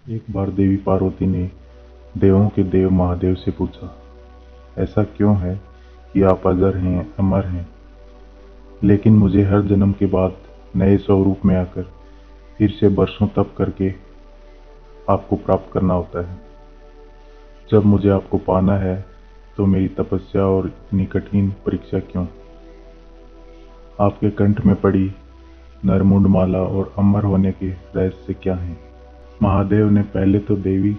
एक बार देवी पार्वती ने देवों के देव महादेव से पूछा, ऐसा क्यों है कि आप अजर हैं, अमर हैं, लेकिन मुझे हर जन्म के बाद नए स्वरूप में आकर फिर से बरसों तप करके आपको प्राप्त करना होता है। जब मुझे आपको पाना है तो मेरी तपस्या और इतनी कठिन परीक्षा क्यों? आपके कंठ में पड़ी नरमुंड माला और अमर होने के रहस्य क्या हैं? महादेव ने पहले तो देवी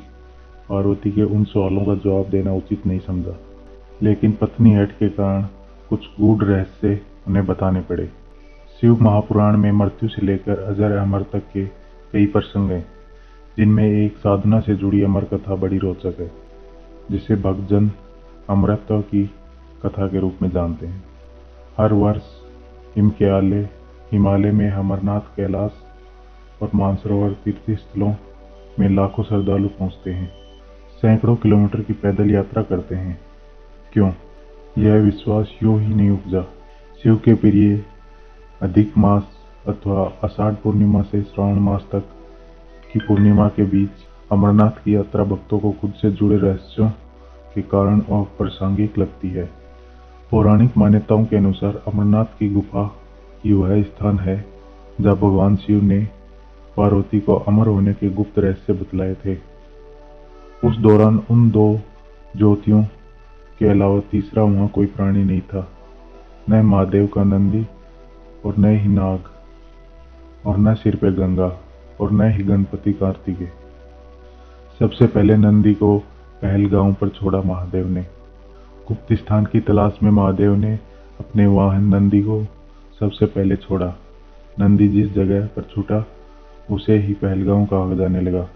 पार्वती के उन सवालों का जवाब देना उचित नहीं समझा, लेकिन पत्नी हट के कारण कुछ गूढ़ रहस्य उन्हें बताने पड़े। शिव महापुराण में मृत्यु से लेकर अजर अमर तक के कई प्रसंग हैं, जिनमें एक साधना से जुड़ी अमर कथा बड़ी रोचक है, जिसे भक्तजन अमरत्व की कथा के रूप में जानते हैं। हर वर्ष हिमालय में अमरनाथ, कैलाश और मानसरोवर तीर्थ स्थलों में लाखों श्रद्धालु पहुंचते हैं, सैकड़ों किलोमीटर की पैदल यात्रा करते हैं। क्यों? यह विश्वास यूं ही नहीं उपजा। शिव के प्रिय अधिक मास अथवा आषाढ़ पूर्णिमा से श्रावण मास तक की पूर्णिमा के बीच अमरनाथ की यात्रा भक्तों को खुद से जुड़े रहस्यों के कारण और प्रासंगिक लगती है। पौराणिक मान्यताओं के अनुसार अमरनाथ की गुफा ही वह स्थान है जहाँ भगवान शिव ने पार्वती को अमर होने के गुप्त रहस्य बतलाए थे। उस दौरान उन दो ज्योतियों के अलावा तीसरा वहां कोई प्राणी नहीं था, न महादेव का नंदी और न ही नाग, और न सिर पे गंगा, और न ही गणपति कार्तिकेय। सबसे पहले नंदी को पहलगांव पर छोड़ा महादेव ने। गुप्त स्थान की तलाश में महादेव ने अपने वाहन नंदी को सबसे पहले छोड़ा। नंदी जिस जगह पर छूटा उसे ही पहलगांव कहा जाने लगा।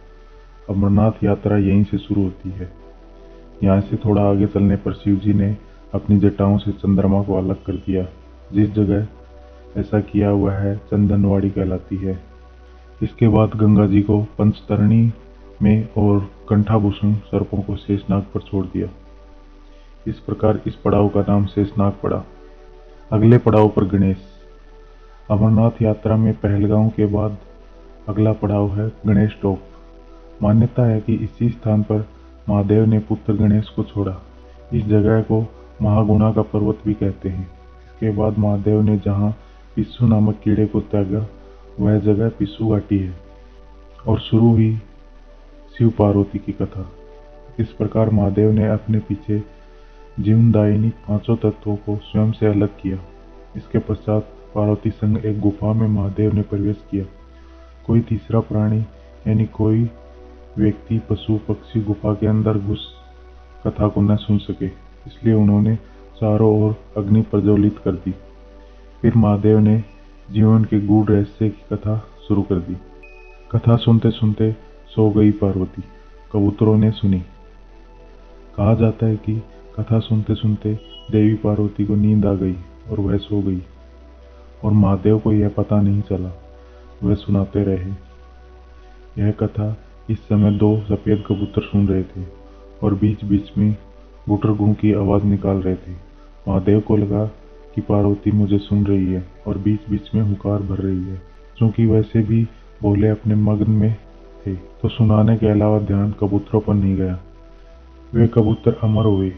अमरनाथ यात्रा यहीं से शुरू होती है। यहाँ से थोड़ा आगे चलने पर शिव जी ने अपनी जटाओं से चंद्रमा को अलग कर दिया। जिस जगह ऐसा किया वह है चंदनवाड़ी कहलाती है। इसके बाद गंगा जी को पंचतरणी में और कंठाभूषण सर्पों को शेषनाग पर छोड़ दिया। इस प्रकार इस पड़ाव का नाम शेषनाग पड़ा। अगले पड़ाव पर गणेश। अमरनाथ यात्रा में पहलगांव के बाद अगला पड़ाव है गणेश टॉप। मान्यता है कि इसी स्थान पर महादेव ने पुत्र गणेश को छोड़ा। इस जगह को महागुणा का पर्वत भी कहते हैं। इसके बाद महादेव ने जहाँ पिस्सू नामक कीड़े को त्यागा वह जगह पिस्सू घाटी है और शुरू हुई शिव पार्वती की कथा। इस प्रकार महादेव ने अपने पीछे जीवनदायिनी पांचों तत्वों को स्वयं से अलग किया। इसके पश्चात पार्वती संग एक गुफा में महादेव ने प्रवेश किया। कोई तीसरा प्राणी यानी कोई व्यक्ति, पशु, पक्षी गुफा के अंदर घुस कथा को न सुन सके, इसलिए उन्होंने चारों ओर अग्नि प्रज्वलित कर दी। फिर महादेव ने जीवन के गूढ़ रहस्य की कथा शुरू कर दी। कथा सुनते सुनते सो गई पार्वती। कबूतरों ने सुनी। कहा जाता है कि कथा सुनते सुनते देवी पार्वती को नींद आ गई और वह सो गई, और महादेव को यह पता नहीं चला। वह सुनाते रहे। यह कथा इस समय दो सफेद कबूतर सुन रहे थे और बीच बीच में गुटर-गुं की आवाज निकाल रहे थे। महादेव को लगा कि पार्वती मुझे सुन रही है और बीच बीच में हुंकार भर रही है। चूंकि वैसे भी बोले अपने मग्न में थे, तो सुनाने के अलावा ध्यान कबूतरों पर नहीं गया। वे कबूतर अमर हुए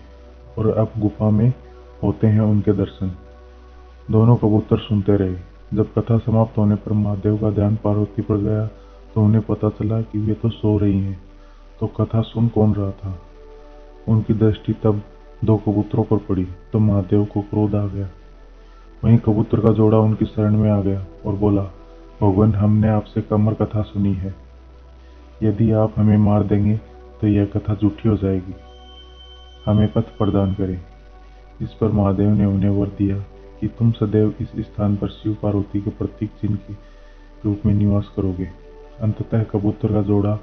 और अब गुफा में होते हैं उनके दर्शन। दोनों कबूतर सुनते रहे। जब कथा समाप्त होने पर महादेव का ध्यान पार्वती पर गया तो उन्हें पता चला कि वे तो सो रही हैं, तो कथा सुन कौन रहा था। उनकी दृष्टि तब दो कबूतरों पर पड़ी तो महादेव को क्रोध आ गया। वहीं कबूतर का जोड़ा उनकी शरण में आ गया और बोला, भगवान, हमने आपसे कमर कथा सुनी है। यदि आप हमें मार देंगे तो यह कथा झूठी हो जाएगी। हमें पथ प्रदान करें। इस पर महादेव ने उन्हें वर दिया कि तुम सदैव इस स्थान पर शिव पार्वती के प्रतीक चिन्ह के रूप में निवास करोगे। अंततः कबूतर का जोड़ा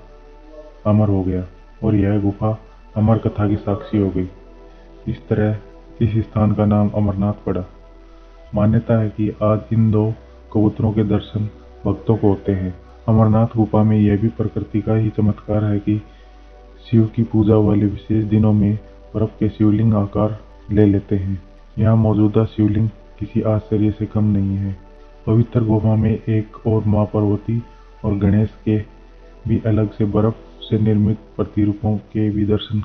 अमर हो गया और यह गुफा अमर कथा की साक्षी हो गई। इस तरह इस स्थान का नाम अमरनाथ पड़ा। मान्यता है कि आज इन दो कबूतरों के दर्शन भक्तों को होते हैं। अमरनाथ गुफा में यह भी प्रकृति का ही चमत्कार है कि शिव की पूजा वाले विशेष दिनों में बर्फ के शिवलिंग आकार ले लेते हैं। यहाँ मौजूदा शिवलिंग किसी आश्चर्य से कम नहीं है। पवित्र गुफा में एक और मां पार्वती और गणेश के भी अलग से बर्फ से निर्मित प्रतिरूपों के भी दर्शन